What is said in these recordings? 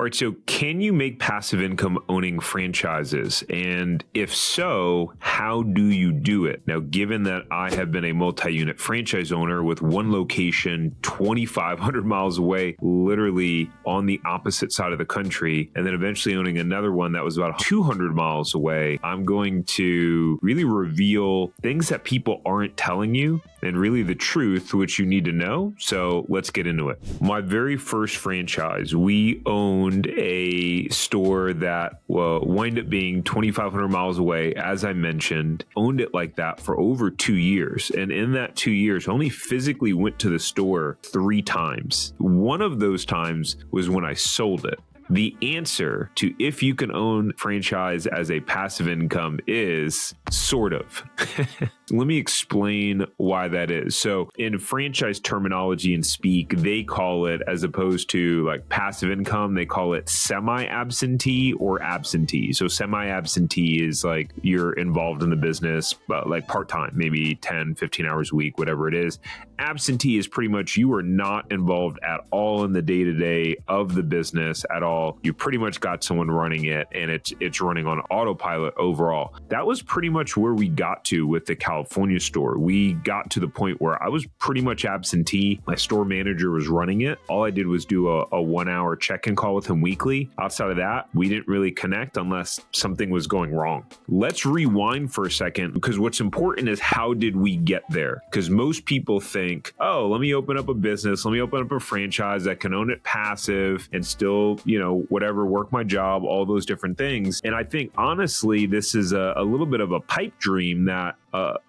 All right, so can you make passive income owning franchises? And if so, how do you do it? Now, given that I have been a multi-unit franchise owner with one location 2,500 miles away, literally on the opposite side of the country, and then eventually owning another one that was about 200 miles away, I'm going to really reveal things that people aren't telling you and really the truth, which you need to know. So let's get into it. My very first franchise, we owned a store that wound up being 2,500 miles away. As I mentioned, owned it like that for over 2 years. And in that 2 years, I only physically went to the store 3 times. One of those times was when I sold it. The answer to if you can own franchise as a passive income is sort of. Let me explain why that is. So in franchise terminology and speak, they call it, as opposed to like passive income, they call it semi-absentee or absentee. So semi-absentee is like you're involved in the business, but like part-time, maybe 10, 15 hours a week, whatever it is. Absentee is pretty much you are not involved at all in the day-to-day of the business at all. You pretty much got someone running it and it's running on autopilot overall. That was pretty much where we got to with the California store. We got to the point where I was pretty much absentee. My store manager was running it. All I did was do a 1-hour check-in call with him weekly. Outside of that, we didn't really connect unless something was going wrong. Let's rewind for a second, because what's important is how did we get there? Because most people think, oh, let me open up a business. Let me open up a franchise that can own it passive and still, whatever, work my job, all those different things. And I think, honestly, this is a little bit of a pipe dream that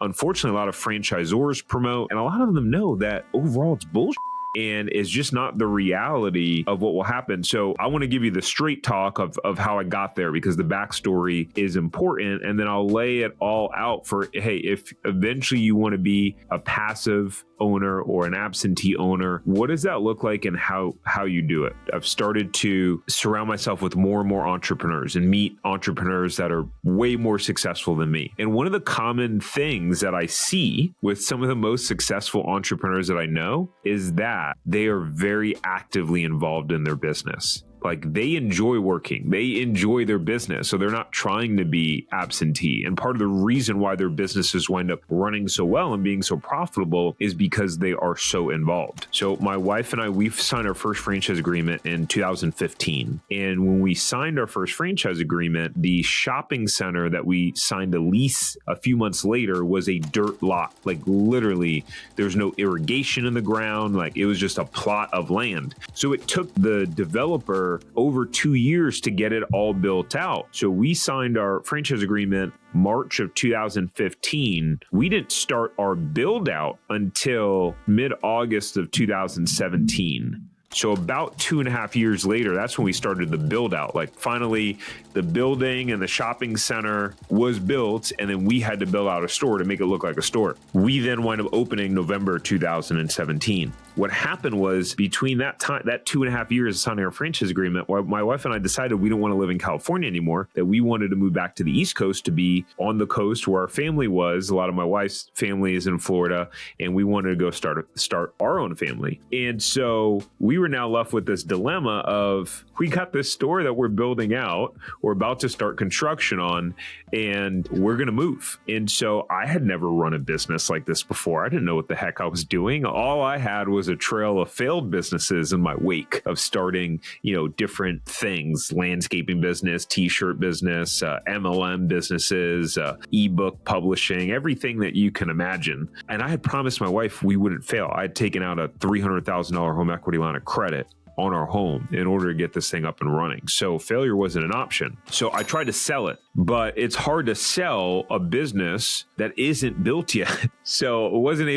unfortunately a lot of franchisors promote, and a lot of them know that overall it's bullshit and is just not the reality of what will happen. So I want to give you the straight talk of how I got there, because the backstory is important, and then I'll lay it all out for, hey, if eventually you want to be a passive owner or an absentee owner, what does that look like and how you do it? I've started to surround myself with more and more entrepreneurs and meet entrepreneurs that are way more successful than me. And one of the common things that I see with some of the most successful entrepreneurs that I know is that they are very actively involved in their business. Like, they enjoy working, they enjoy their business, so they're not trying to be absentee. And part of the reason why their businesses wind up running so well and being so profitable is because they are so involved. So my wife and I, we've signed our first franchise agreement in 2015. And when we signed our first franchise agreement, the shopping center that we signed a lease a few months later was a dirt lot. Like, literally, there's no irrigation in the ground. Like, it was just a plot of land. So it took the developer over 2 years to get it all built out. So we signed our franchise agreement March of 2015. We didn't start our build out until mid-August of 2017. So about 2.5 years later, that's when we started the build out. Like, finally, the building and the shopping center was built, and then we had to build out a store to make it look like a store. We then wound up opening November 2017. What happened was, between that time, that 2.5 years of signing our franchise agreement, my wife and I decided we don't want to live in California anymore, that we wanted to move back to the East Coast, to be on the coast where our family was. A lot of my wife's family is in Florida, and we wanted to go start our own family. And so we were now left with this dilemma of, we got this store that we're building out, we're about to start construction on, and we're going to move. And so I had never run a business like this before. I didn't know what the heck I was doing. All I had was a trail of failed businesses in my wake of starting, different things: landscaping business, t-shirt business, MLM businesses, ebook publishing, everything that you can imagine. And I had promised my wife we wouldn't fail. I had taken out a $300,000 home equity line of credit on our home in order to get this thing up and running. So failure wasn't an option. So I tried to sell it, but it's hard to sell a business that isn't built yet. So I wasn't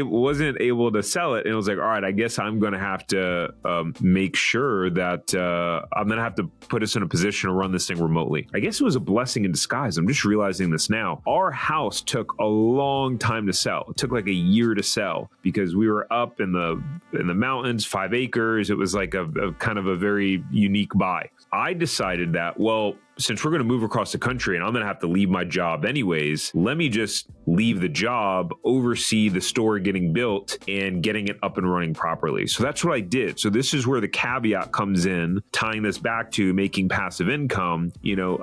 able to sell it. And it was like, all right, I guess I'm going to have to make sure that I'm going to have to put us in a position to run this thing remotely. I guess it was a blessing in disguise. I'm just realizing this now. Our house took a long time to sell. It took like a year to sell because we were up in the mountains, 5 acres. It was like a kind of a very unique buy. I decided that, well, since we're going to move across the country and I'm going to have to leave my job anyways, let me just leave the job, oversee the store getting built and getting it up and running properly. So that's what I did. So this is where the caveat comes in, tying this back to making passive income.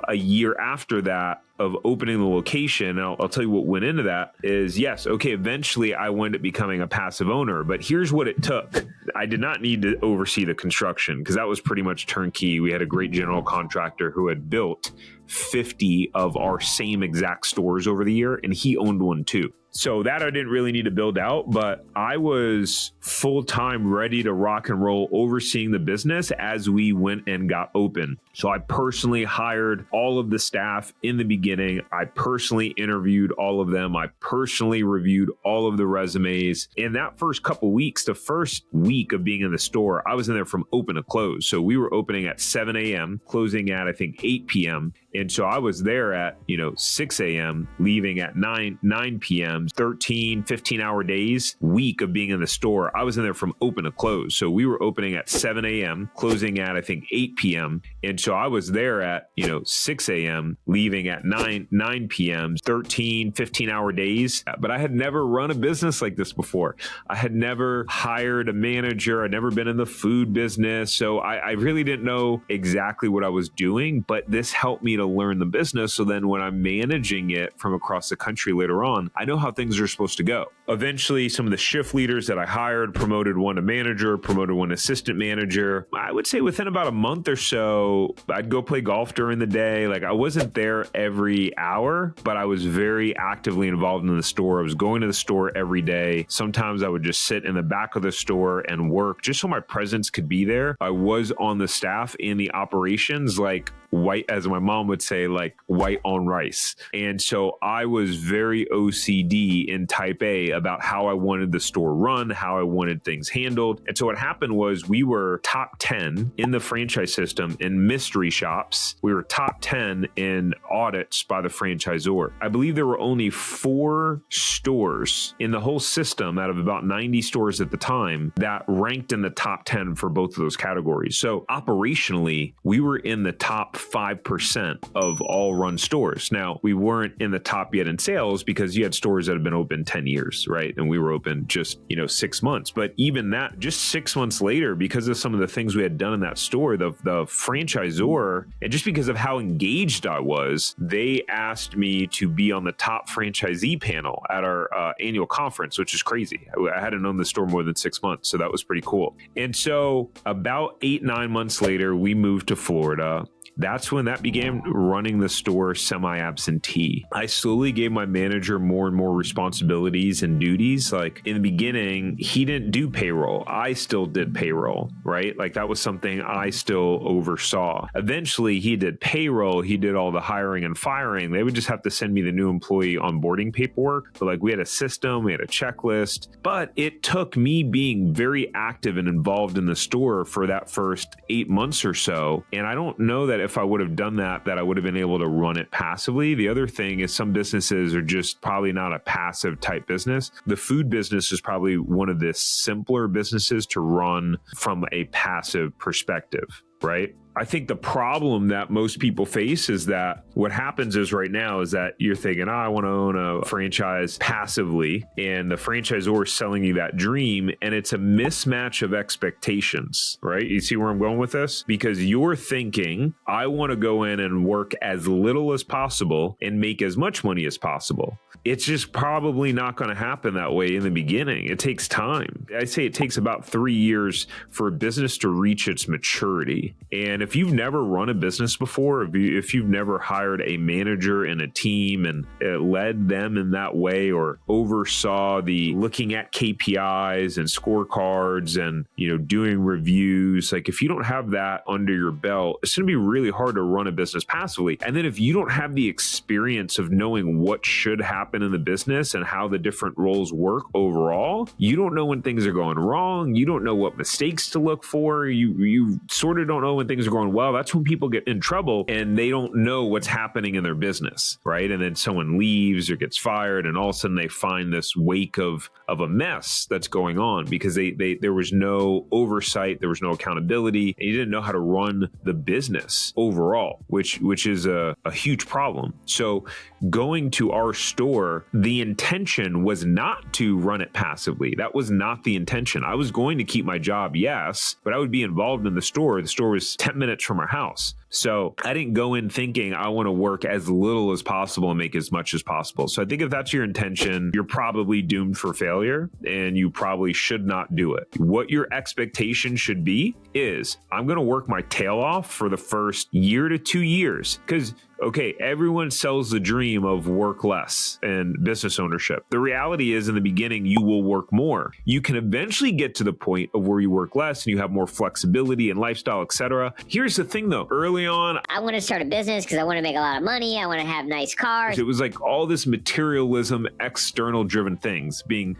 A year after that of opening the location, and I'll tell you what went into that is, yes, okay, eventually I wound up becoming a passive owner, but here's what it took. I did not need to oversee the construction because that was pretty much turnkey. We had a great general contractor who had built 50 of our same exact stores over the year, and he owned one too. So that I didn't really need to build out, but I was full-time ready to rock and roll overseeing the business as we went and got open. So I personally hired all of the staff in the beginning. I personally interviewed all of them. I personally reviewed all of the resumes. In that first couple weeks, the first week of being in the store, I was in there from open to close. So we were opening at 7 a.m., closing at, I think, 8 p.m. And so I was there at, 6 a.m., leaving at 9 p.m., 13, 15-hour days, week of being in the store. I was in there from open to close. So we were opening at 7 a.m., closing at, I think, 8 p.m. And so I was there at, 6 a.m., leaving at 9 p.m., 13, 15-hour days. But I had never run a business like this before. I had never hired a manager. I'd never been in the food business. So I really didn't know exactly what I was doing, but this helped me to learn the business. So then when I'm managing it from across the country later on, I know how things are supposed to go. Eventually, some of the shift leaders that I hired promoted one to manager, promoted one assistant manager. I would say within about a month or so, I'd go play golf during the day. Like, I wasn't there every hour, but I was very actively involved in the store. I was going to the store every day. Sometimes I would just sit in the back of the store and work just so my presence could be there. I was on the staff in the operations, like white, as my mom would say, like white on rice. And so I was very OCD in type A about how I wanted the store run, how I wanted things handled. And so what happened was we were top 10 in the franchise system in mystery shops. We were top 10 in audits by the franchisor. I believe there were only 4 stores in the whole system out of about 90 stores at the time that ranked in the top 10 for both of those categories. So operationally, we were in the top 5% of all run stores. Now, we weren't in the top yet in sales because you had stores that have been open 10 years, right? And we were open just, 6 months. But even that, just 6 months later, because of some of the things we had done in that store, the franchisor, and just because of how engaged I was, they asked me to be on the top franchisee panel at our annual conference, which is crazy. I hadn't owned the store more than 6 months, so that was pretty cool. And so about 8-9 months later, we moved to Florida. That's when that began running the store semi-absentee. I slowly gave my manager more and more responsibilities and duties. Like in the beginning, he didn't do payroll. I still did payroll, right? Like that was something I still oversaw. Eventually, he did payroll. He did all the hiring and firing. They would just have to send me the new employee onboarding paperwork. But like we had a system, we had a checklist. But it took me being very active and involved in the store for that first 8 months or so. And I don't know that if I would have done that I would have been able to run it passively. The other thing is some businesses are just probably not a passive type business. The food business is probably one of the simpler businesses to run from a passive perspective, right? I think the problem that most people face is that what happens is right now is that you're thinking, I want to own a franchise passively, and the franchisor is selling you that dream, and it's a mismatch of expectations, right? You see where I'm going with this? Because you're thinking, I want to go in and work as little as possible and make as much money as possible. It's just probably not going to happen that way in the beginning. It takes time. I say it takes about 3 years for a business to reach its maturity. And if you've never run a business before, if you've never hired a manager and a team and led them in that way, or oversaw the looking at KPIs and scorecards and, doing reviews, like if you don't have that under your belt, it's going to be really hard to run a business passively. And then if you don't have the experience of knowing what should happen in the business and how the different roles work overall, you don't know when things are going wrong. You don't know what mistakes to look for. You sort of don't know when things are going well, that's when people get in trouble and they don't know what's happening in their business, right? And then someone leaves or gets fired, and all of a sudden they find this wake of a mess that's going on because there was no oversight, there was no accountability, and you didn't know how to run the business overall, which is a huge problem. So going to our store, the intention was not to run it passively. That was not the intention. I was going to keep my job, yes, but I would be involved in the store. The store was 10 minutes from our house. So I didn't go in thinking I want to work as little as possible and make as much as possible. So I think if that's your intention, you're probably doomed for failure and you probably should not do it. What your expectation should be is I'm going to work my tail off for the first year to 2 years because okay, everyone sells the dream of work less and business ownership. The reality is in the beginning, you will work more. You can eventually get to the point of where you work less and you have more flexibility and lifestyle, etc. Here's the thing though, early on, I want to start a business because I want to make a lot of money. I want to have nice cars. It was like all this materialism, external driven things being,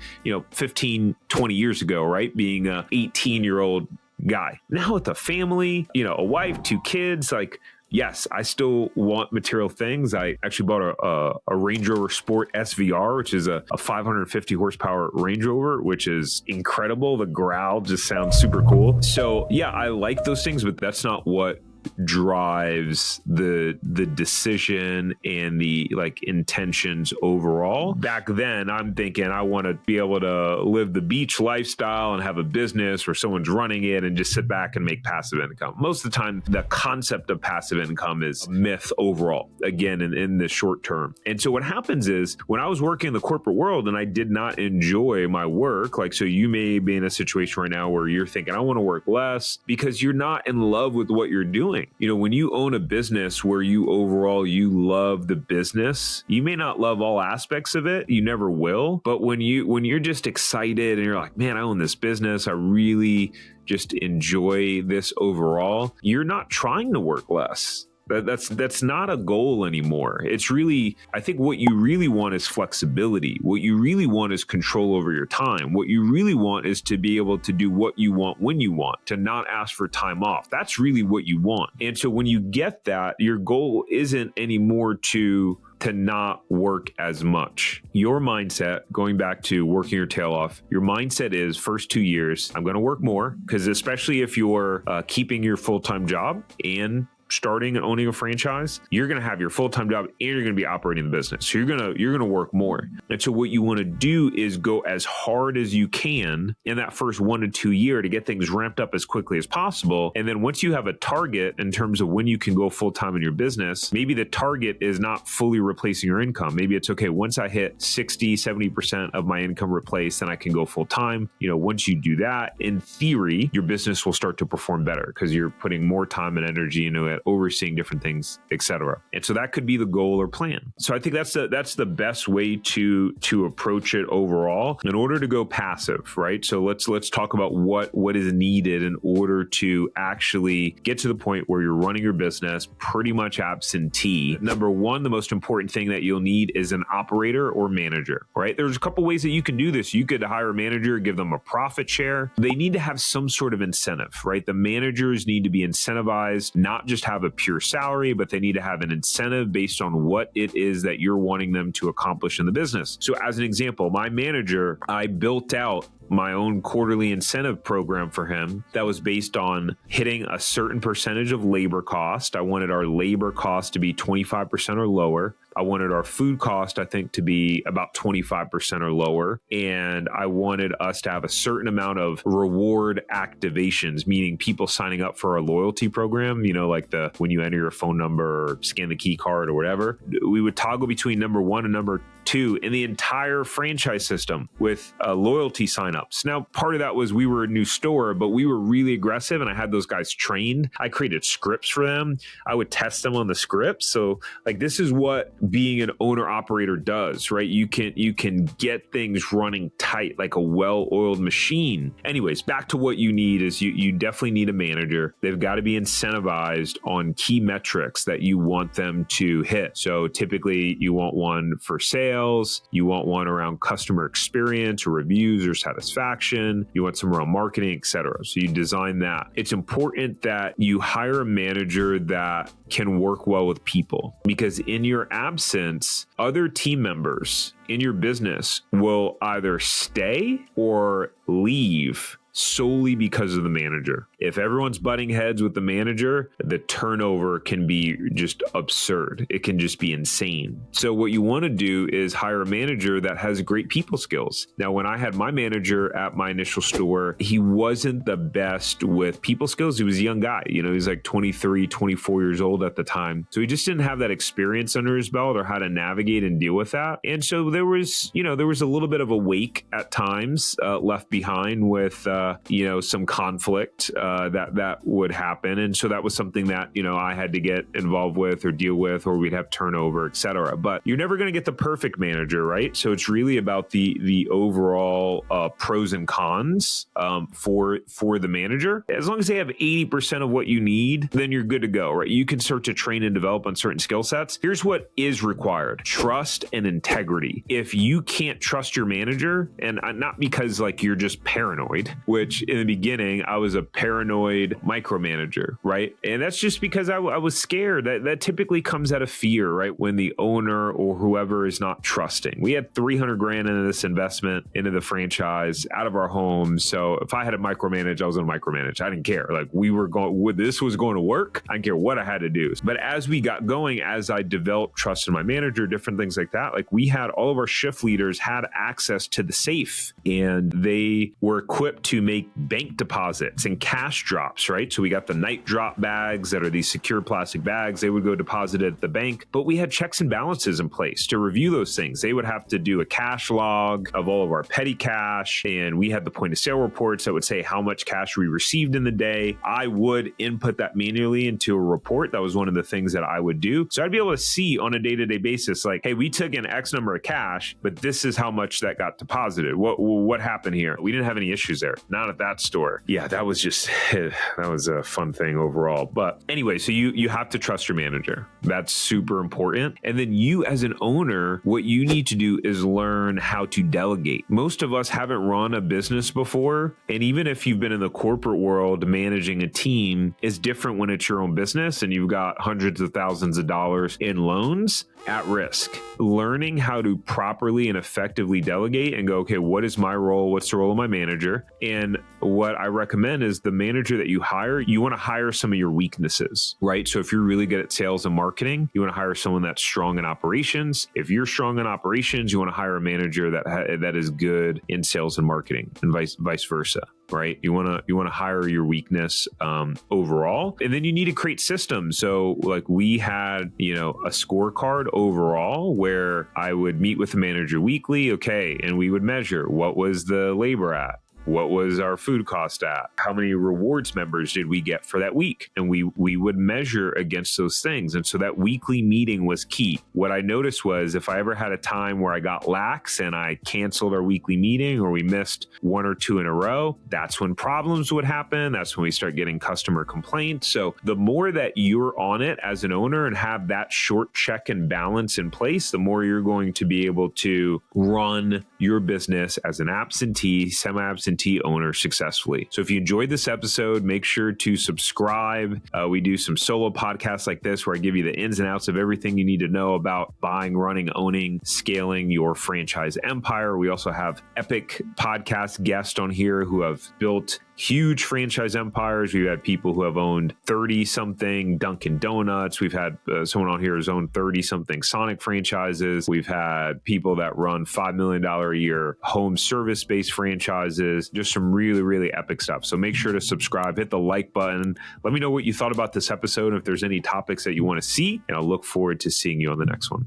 15, 20 years ago, right? Being a 18-year-old guy. Now with a family, a wife, 2 kids, yes, I still want material things. I actually bought a Range Rover Sport SVR, which is a 550 horsepower Range Rover, which is incredible. The growl just sounds super cool. So yeah, I like those things, but that's not what drives the decision and the intentions overall. Back then, I'm thinking I want to be able to live the beach lifestyle and have a business where someone's running it and just sit back and make passive income. Most of the time, the concept of passive income is a myth overall, again, in the short term. And so what happens is when I was working in the corporate world and I did not enjoy my work, so you may be in a situation right now where you're thinking, I want to work less because you're not in love with what you're doing. When you own a business where you love the business, you may not love all aspects of it. You never will. But when you're just excited and you're like, man, I own this business, I really just enjoy this overall, you're not trying to work less. That's not a goal anymore. It's really, I think what you really want is flexibility. What you really want is control over your time. What you really want is to be able to do what you want when you want, to not ask for time off. That's really what you want. And so when you get that, your goal isn't anymore to not work as much. Your mindset, going back to working your tail off, your mindset is first 2 years, I'm going to work more, because especially if you're keeping your full-time job and starting and owning a franchise, you're going to have your full-time job and you're going to be operating the business. So you're going to work more. And so what you want to do is go as hard as you can in that first 1 to 2 year to get things ramped up as quickly as possible. And then once you have a target in terms of when you can go full-time in your business, maybe the target is not fully replacing your income. Maybe it's okay, once I hit 60, 70% of my income replaced, then I can go full-time. Once you do that, in theory, your business will start to perform better because you're putting more time and energy into it, overseeing different things, etc. And so that could be the goal or plan. So I think that's the best way to approach it overall in order to go passive, right? So let's talk about what is needed in order to actually get to the point where you're running your business pretty much absentee. Number one, the most important thing that you'll need is an operator or manager, right? There's a couple ways that you can do this. You could hire a manager, give them a profit share. They need to have some sort of incentive, right? The managers need to be incentivized, not just have a pure salary, but they need to have an incentive based on what it is that you're wanting them to accomplish in the business. So as an example, my manager, I built out my own quarterly incentive program for him that was based on hitting a certain percentage of labor cost. I wanted our labor cost to be 25% or lower. I wanted our food cost, I think, to be about 25% or lower. And I wanted us to have a certain amount of reward activations, meaning people signing up for our loyalty program, when you enter your phone number or scan the key card or whatever. We would toggle between number 1 and number 2 in the entire franchise system with loyalty signups. Now, part of that was we were a new store, but we were really aggressive and I had those guys trained. I created scripts for them. I would test them on the scripts. So this is what being an owner operator does, right? You can get things running tight like a well-oiled machine. Anyways, back to what you need is you definitely need a manager. They've got to be incentivized on key metrics that you want them to hit. So typically you want one for sales, sales. You want one around customer experience or reviews or satisfaction. You want some around marketing, etc. So you design that. It's important that you hire a manager that can work well with people, because in your absence, other team members in your business will either stay or leave solely because of the manager. If everyone's butting heads with the manager, the turnover can be just absurd. It can just be insane. So what you want to do is hire a manager that has great people skills. Now, when I had my manager at my initial store, he wasn't the best with people skills. He was a young guy. He was like 23, 24 years old at the time. So he just didn't have that experience under his belt or how to navigate and deal with that. And so there was a little bit of a wake at times left behind with some conflict that would happen. And so that was something that, I had to get involved with or deal with, or we'd have turnover, et cetera. But you're never going to get the perfect manager, right? So it's really about the overall pros and cons for the manager. As long as they have 80% of what you need, then you're good to go, right? You can start to train and develop on certain skill sets. Here's what is required: trust and integrity. If you can't trust your manager, and not because you're just paranoid, which in the beginning, I was a paranoid micromanager, right? And that's just because I was scared. That typically comes out of fear, right? When the owner or whoever is not trusting. We had $300,000 into this investment into the franchise out of our home. So if I had to micromanage, I was going to micromanage. I didn't care. This was going to work. I didn't care what I had to do. But as we got going, as I developed trust in my manager, different things like that, we had all of our shift leaders had access to the safe, and they were equipped to make bank deposits and cash drops, right? So we got the night drop bags that are these secure plastic bags. They would go deposited at the bank, but we had checks and balances in place to review those things. They would have to do a cash log of all of our petty cash, and we had the point of sale reports that would say how much cash we received in the day. I would input that manually into a report. That was one of the things that I would do. So I'd be able to see on a day-to-day basis, hey, we took in X number of cash, but this is how much that got deposited. What happened here? We didn't have any issues there. Not at that store. Yeah, that was a fun thing overall. But anyway, so you have to trust your manager. That's super important. And then you as an owner, what you need to do is learn how to delegate. Most of us haven't run a business before. And even if you've been in the corporate world, managing a team is different when it's your own business and you've got hundreds of thousands of dollars in loans at risk. Learning how to properly and effectively delegate and go, okay, what is my role? What's the role of my manager? And what I recommend is the manager that you hire, you want to hire some of your weaknesses, right? So if you're really good at sales and marketing, you want to hire someone that's strong in operations. If you're strong in operations, you want to hire a manager that is good in sales and marketing, and vice versa. Right? You want to hire your weakness overall, and then you need to create systems. So we had, a scorecard overall where I would meet with the manager weekly. Okay. And we would measure what was the labor at? What was our food cost at? How many rewards members did we get for that week? And we would measure against those things. And so that weekly meeting was key. What I noticed was if I ever had a time where I got lax and I canceled our weekly meeting or we missed one or two in a row, that's when problems would happen. That's when we start getting customer complaints. So the more that you're on it as an owner and have that short check and balance in place, the more you're going to be able to run your business as an absentee, semi-absentee owner successfully. So if you enjoyed this episode, make sure to subscribe. We do some solo podcasts like this where I give you the ins and outs of everything you need to know about buying, running, owning, scaling your franchise empire. We also have epic podcast guests on here who have built huge franchise empires. We've had people who have owned 30-something Dunkin' Donuts. We've had someone on here who's owned 30-something Sonic franchises. We've had people that run $5 million a year home service-based franchises. Just some really, really epic stuff. So make sure to subscribe, hit the like button. Let me know what you thought about this episode, if there's any topics that you want to see, and I'll look forward to seeing you on the next one.